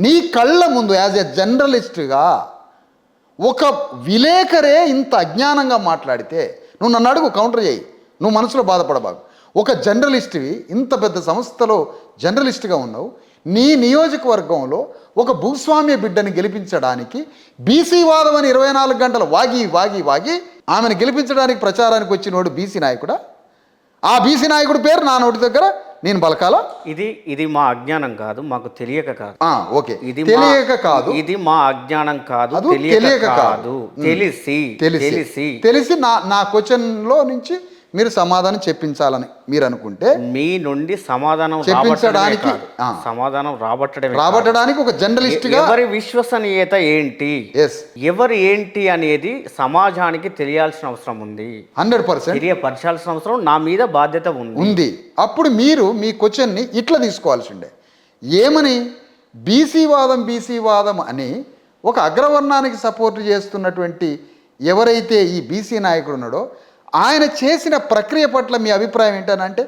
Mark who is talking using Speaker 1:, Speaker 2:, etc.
Speaker 1: నీ కళ్ళ ముందు యాజ్ ఎ జర్నలిస్ట్గా ఒక విలేకరే ఇంత అజ్ఞానంగా మాట్లాడితే నువ్వు నన్ను అడుగు, కౌంటర్ చేయి, నువ్వు మనసులో బాధపడబాకు. ఒక జర్నలిస్ట్వి, ఇంత పెద్ద సంస్థలో జర్నలిస్ట్గా ఉన్నావు, నీ నియోజకవర్గంలో ఒక భూస్వామ్య బిడ్డని గెలిపించడానికి బీసీ వాదం అని 24 గంటలు వాగి ఆమెను గెలిపించడానికి ప్రచారానికి వచ్చినోడు బీసీ నాయకుడా? ఆ బీసీ నాయకుడి పేరు నా నోటి దగ్గర నేను పలకాలా?
Speaker 2: ఇది మా అజ్ఞానం కాదు, మాకు తెలియక కాదు.
Speaker 1: ఓకే, తెలియక కాదు,
Speaker 2: ఇది మా అజ్ఞానం కాదు,
Speaker 1: తెలియక కాదు, తెలిసి నా క్వశ్చన్లో నుంచి మీరు సమాధానం చెప్పించాలని మీరు అనుకుంటే,
Speaker 2: మీ నుండి సమాధానం
Speaker 1: చెప్పించడానికి రాబట్టడానికి ఒక జర్నలిస్ట్ గా
Speaker 2: ఎవరి విశ్వసనీయత ఏంటి, ఎవరు ఏంటి అనేది సమాజానికి తెలియాల్సిన అవసరం ఉంది.
Speaker 1: 100%
Speaker 2: తెలియపరచాల్సిన అవసరం నా మీద బాధ్యత ఉంది.
Speaker 1: అప్పుడు మీరు మీ క్వశ్చన్ని ఇట్లా తీసుకోవాల్సి ఉండే, ఏమని బీసీ వాదం అని ఒక అగ్రవర్ణానికి సపోర్ట్ చేస్తున్నటువంటి ఎవరైతే ఈ బీసీ నాయకుడు ఉన్నాడో ఆయన చేసిన ప్రక్రియ పట్ల మీ అభిప్రాయం ఏంటనంటే